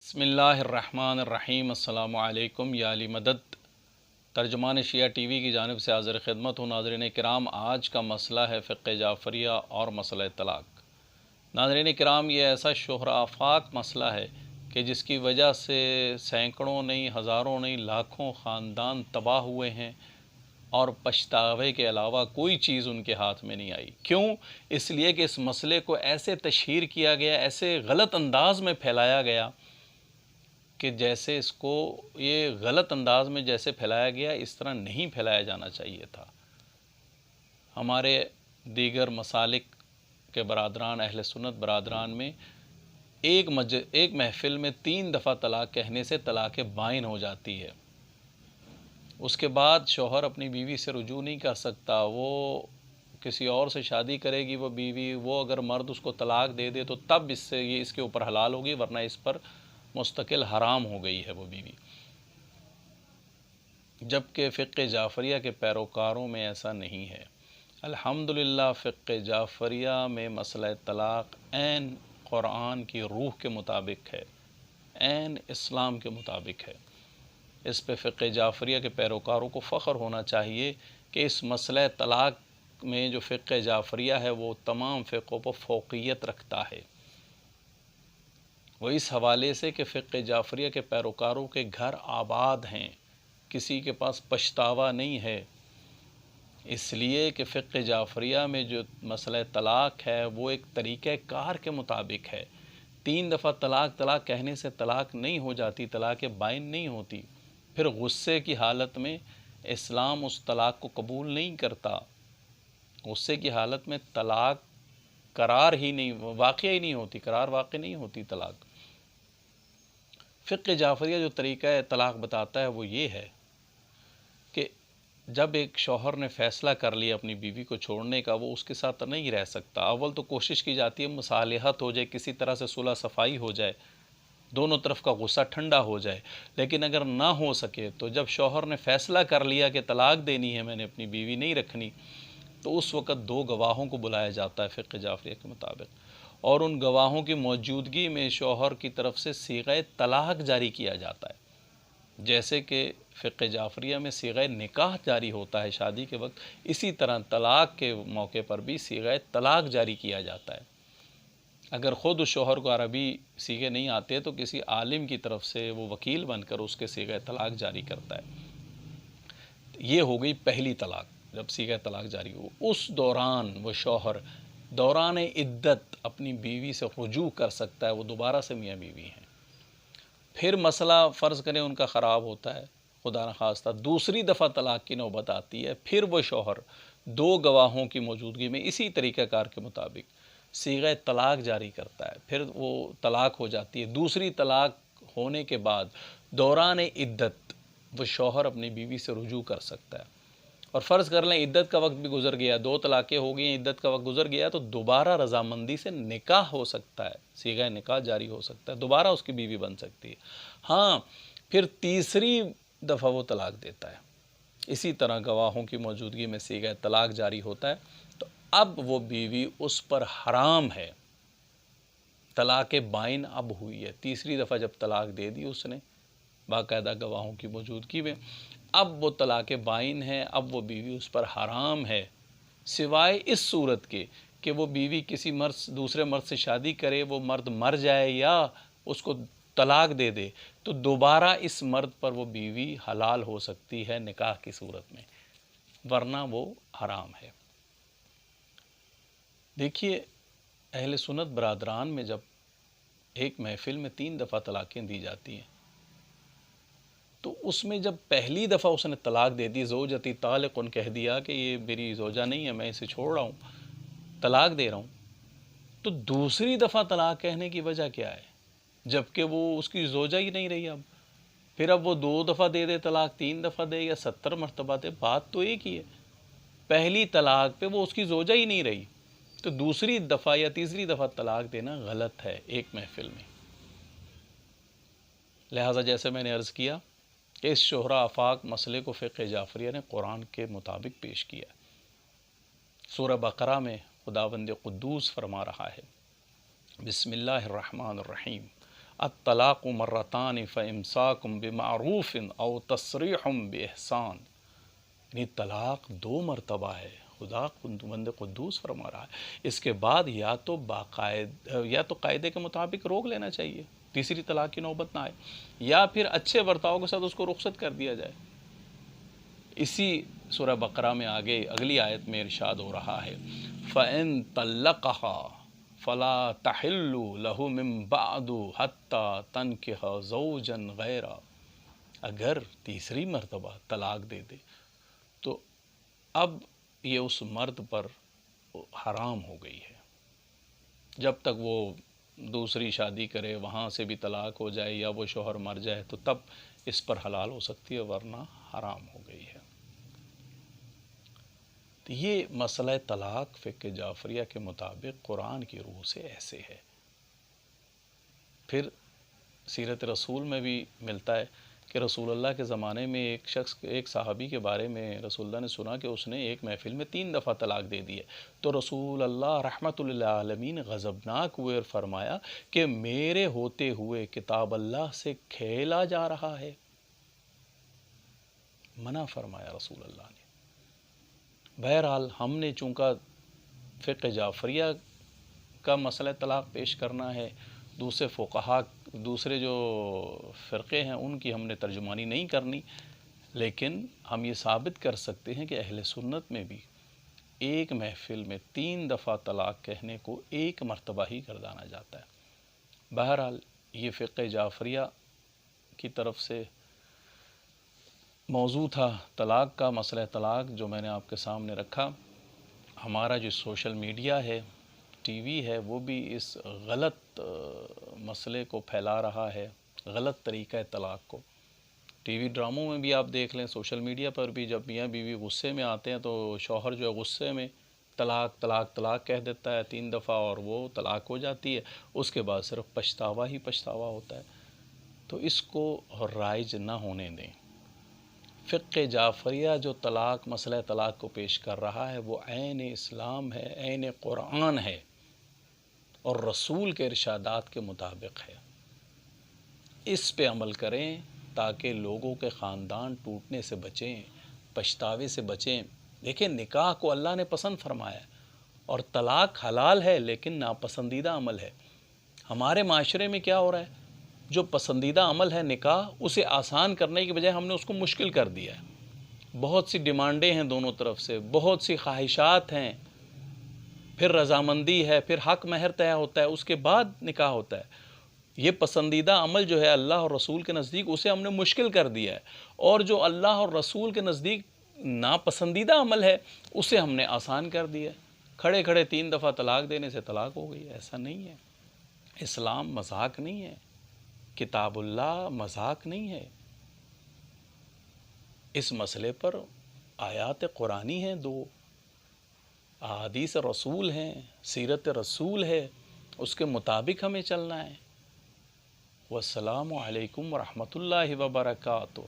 बिस्मिल्लाहिर्रहमान अर्रहीम। अस्सलामु अलैकुम या अली मदद। तर्जुमान शिया टी वी की जानिब से हाज़िर खिदमत हूँ। नाज़रीन किराम, आज का मसला है फ़िक़्ह जाफ़रिया और मसला तलाक़। नाज़रीन किराम, ये ऐसा शोहर आफाक मसला है कि जिसकी वजह से सैकड़ों नहीं, हज़ारों नहीं, लाखों ख़ानदान तबाह हुए हैं और पछतावे के अलावा कोई चीज़ उनके हाथ में नहीं आई। क्यों? इसलिए कि इस मसले को ऐसे तशहीर किया गया, ऐसे गलत अंदाज में फैलाया गया कि जैसे इसको ये गलत अंदाज में जैसे फैलाया गया, इस तरह नहीं फैलाया जाना चाहिए था। हमारे दीगर मसालिक के बरादरान, अहले सुन्नत बरादरान में एक महफ़िल में 3 दफ़ा तलाक़ कहने से तलाक़ बाइन हो जाती है। उसके बाद शौहर अपनी बीवी से रुजू नहीं कर सकता। वो किसी और से शादी करेगी वो बीवी, वो अगर मर्द उसको तलाक़ दे दे तो तब ये इसके ऊपर हलाल होगी, वरना इस पर मुस्तकिल हराम हो गई है वो बीवी। जबकि फ़िक़्ह जाफ़रिया के पैरोकारों में ऐसा नहीं है। अल्हम्दुलिल्लाह, फ़िक़्ह जाफ़रिया में मसला तलाक़ ऐन क़ुरान की रूह के मुताबिक है, ऐन इस्लाम के मुताबिक है। इस पे फ़िक़्ह जाफ़रिया के पैरोकारों को फ़ख्र होना चाहिए कि इस मसला तलाक़ में जो फ़िक़्ह जाफ़रिया है वो तमाम फ़िक़्हों पर फ़ौक़ियत रखता है। वो इस हवाले से कि फ़िक़्ह जाफ़रिया के पैरोकारों के घर आबाद हैं, किसी के पास पछतावा नहीं है। इसलिए कि फ़िक़्ह जाफ़रिया में जो मसला तलाक़ है वो एक तरीक़े कार के मुताबिक है। 3 दफ़ा तलाक़ कहने से तलाक़ नहीं हो जाती, तलाक़ बाइन नहीं होती। फिर गुस्से की हालत में इस्लाम उस तलाक़ को कबूल नहीं करता। गुस्से की हालत में तलाक़ करार ही नहीं, वाक़या ही नहीं होती, करार वाक़या नहीं होती तलाक़। फ़िक़्ह जाफ़रिया जो तरीक़ा तलाक़ बताता है वो ये है कि जब एक शौहर ने फ़ैसला कर लिया अपनी बीवी को छोड़ने का, वो उसके साथ नहीं रह सकता। अव्वल तो कोशिश की जाती है मुसालहत हो जाए, किसी तरह से सुलह सफ़ाई हो जाए, दोनों तरफ का गुस्सा ठंडा हो जाए। लेकिन अगर ना हो सके तो जब शौहर ने फ़ैसला कर लिया कि तलाक़ देनी है, मैंने अपनी बीवी नहीं रखनी, तो उस वक़्त 2 गवाहों को बुलाया जाता है फ़िक़्ह जाफ़रिया के मुताबिक, और उन गवाहों की मौजूदगी में शौहर की तरफ से सीग़े तलाक़ जारी किया जाता है। जैसे कि फ़िक़्ह जाफ़रिया में सीग़े निकाह जारी होता है शादी के वक्त, इसी तरह तलाक़ के मौके पर भी सीग़े तलाक़ जारी किया जाता है। अगर ख़ुद उस शौहर को अरबी सीगे नहीं आते तो किसी आलिम की तरफ से वो वकील बनकर उसके सीग़े तलाक़ जारी करता है। ये हो गई पहली तलाक़, जब सीग़े तलाक़ जारी हो। उस दौरान वो शौहर दौरान इद्दत अपनी बीवी से रुजू कर सकता है, वो दोबारा से मियाँ बीवी हैं। फिर मसला फ़र्ज़ करें उनका ख़राब होता है, खुदा न खास्ता दूसरी दफ़ा तलाक़ की नौबत आती है, फिर वो शौहर 2 गवाहों की मौजूदगी में इसी तरीक़ाकार के मुताबिक सीग़े तलाक़ जारी करता है। फिर वो तलाक़ हो जाती है। दूसरी तलाक़ होने के बाद दौरान इद्दत वो शौहर अपनी बीवी से रुजू कर सकता है। और फ़र्ज़ कर लें इद्दत का वक्त भी गुज़र गया, 2 तलाक़ें हो गई, इद्दत का वक्त गुज़र गया, तो दोबारा रज़ामंदी से निकाह हो सकता है, सीग़े निकाह जारी हो सकता है, दोबारा उसकी बीवी बन सकती है। हाँ, फिर तीसरी दफ़ा वो तलाक़ देता है, इसी तरह गवाहों की मौजूदगी में सीग़े तलाक़ जारी होता है, तो अब वो बीवी उस पर हराम है। तलाक़ बाइन अब हुई है। तीसरी दफ़ा जब तलाक़ दे दी उसने बाकायदा गवाहों की मौजूदगी में, अब वो तलाक़ बाइन है, अब वो बीवी उस पर हराम है, सिवाय इस सूरत के कि वो बीवी किसी दूसरे मर्द से शादी करे, वो मर्द मर जाए या उसको तलाक़ दे दे, तो दोबारा इस मर्द पर वो बीवी हलाल हो सकती है निकाह की सूरत में, वरना वो हराम है। देखिए, अहले सुन्नत बरादरान में जब एक महफ़िल में 3 दफ़ा तलाक़ें दी जाती हैं, तो उसमें जब पहली दफ़ा उसने तलाक़ दे दी, ज़ौजती तालिक़ुन कह दिया कि ये मेरी ज़ौजा नहीं है, मैं इसे छोड़ रहा हूँ, तलाक़ दे रहा हूँ, तो दूसरी दफ़ा तलाक़ कहने की वजह क्या है? जबकि वो उसकी ज़ौजा ही नहीं रही अब। फिर अब वो 2 दफ़ा दे दे तलाक़, 3 दफ़ा दे या 70 मरतबा दे, बात तो एक ही है। पहली तलाक़ पे वो उसकी ज़ौजा ही नहीं रही, तो दूसरी दफ़ा या तीसरी दफ़ा तलाक़ देना गलत है एक महफ़िल में। लिहाजा जैसे मैंने अर्ज़ किया कि इस शोहरा आफाक मसले को फ़िक़्ह जाफ़रिया ने कुरान के मुताबिक पेश किया। सूरह बक़रा में खुदावंद क़ुद्दूस फरमा रहा है, बिस्मिल्लाहिर्रहमानिर्रहीम, الطلاق مرتان فامساکم بمعروف او تسریح باحسان، یعنی طلاق 2 مرتبہ ہے، خدا بند قدوس فرما رہا ہے۔ اس کے بعد یا تو قاعدے کے مطابق روک لینا چاہیے، تیسری طلاق کی نوبت نہ آئے، یا پھر اچھے برتاؤ کے ساتھ اس کو رخصت کر دیا جائے۔ اسی سورہ بقرہ میں آگے اگلی آیت میں ارشاد ہو رہا ہے فَإِن طَلَّقَهَا فَلَا تَحِلُّ لَهُ مِن بَعْدُ حَتَّى تَنكِحَ زَوْجًا غَيْرَهُ، اگر تیسری مرتبہ طلاق دے دے تو اب یہ اس مرد پر حرام ہو گئی ہے، جب تک وہ دوسری شادی کرے، وہاں سے بھی طلاق ہو جائے یا وہ شوہر مر جائے تو تب اس پر حلال ہو سکتی ہے، ورنہ حرام ہو گئی ہے۔ تو یہ مسئلہ طلاق فقہ جعفریہ کے مطابق قرآن کی روح سے ایسے ہے۔ پھر سیرت رسول میں بھی ملتا ہے کہ رسول اللہ کے زمانے میں ایک صحابی کے بارے میں رسول اللہ نے سنا کہ اس نے ایک محفل میں 3 دفعہ طلاق دے دی ہے، تو رسول اللہ رحمت للعالمین غضبناک ہوئے اور فرمایا کہ میرے ہوتے ہوئے کتاب اللہ سے کھیلا جا رہا ہے، منع فرمایا رسول اللہ نے۔ بہرحال ہم نے چونکہ فقہ جعفریہ کا مسئلہ طلاق پیش کرنا ہے، دوسرے جو فرقے ہیں ان کی ہم نے ترجمانی نہیں کرنی، لیکن ہم یہ ثابت کر سکتے ہیں کہ اہل سنت میں بھی ایک محفل میں 3 دفعہ طلاق کہنے کو 1 مرتبہ ہی گردانا جاتا ہے۔ بہرحال یہ فقہ جعفریہ کی طرف سے موضوع تھا طلاق کا، مسئلہ طلاق جو میں نے آپ کے سامنے رکھا۔ ہمارا جو سوشل میڈیا ہے، ٹی وی ہے، وہ بھی اس غلط مسئلے کو پھیلا رہا ہے، غلط طریقہ طلاق کو۔ ٹی وی ڈراموں میں بھی آپ دیکھ لیں، سوشل میڈیا پر بھی جب میاں بیوی غصے میں آتے ہیں تو شوہر جو ہے غصے میں طلاق طلاق طلاق کہہ دیتا ہے 3 دفعہ، اور وہ طلاق ہو جاتی ہے، اس کے بعد صرف پچھتاوا ہی پچھتاوا ہوتا ہے۔ تو اس کو رائج نہ ہونے دیں۔ فقہ جعفریہ جو مسئلہ طلاق کو پیش کر رہا ہے وہ عین اسلام ہے، عین قرآن ہے، اور رسول کے ارشادات کے مطابق ہے۔ اس پہ عمل کریں تاکہ لوگوں کے خاندان ٹوٹنے سے بچیں، پچھتاوے سے بچیں۔ دیکھیں، نکاح کو اللہ نے پسند فرمایا ہے، اور طلاق حلال ہے لیکن ناپسندیدہ عمل ہے۔ ہمارے معاشرے میں کیا ہو رہا ہے؟ جو پسندیدہ عمل ہے نکاح، اسے آسان کرنے کی بجائے ہم نے اس کو مشکل کر دیا ہے۔ بہت سی ڈیمانڈیں ہیں دونوں طرف سے، بہت سی خواہشات ہیں، پھر رضامندی ہے، پھر حق مہر طے ہوتا ہے، اس کے بعد نکاح ہوتا ہے۔ یہ پسندیدہ عمل جو ہے اللہ اور رسول کے نزدیک، اسے ہم نے مشکل کر دیا ہے، اور جو اللہ اور رسول کے نزدیک ناپسندیدہ عمل ہے اسے ہم نے آسان کر دیا ہے۔ کھڑے کھڑے 3 دفعہ طلاق دینے سے طلاق ہو گئی، ایسا نہیں ہے۔ اسلام مذاق نہیں ہے، کتاب اللہ مذاق نہیں ہے۔ اس مسئلے پر آیات قرآنی ہیں 2، احادیث رسول ہیں، سیرت رسول ہے، اس کے مطابق ہمیں چلنا ہے۔ والسلام علیکم ورحمۃ اللہ وبرکاتہ۔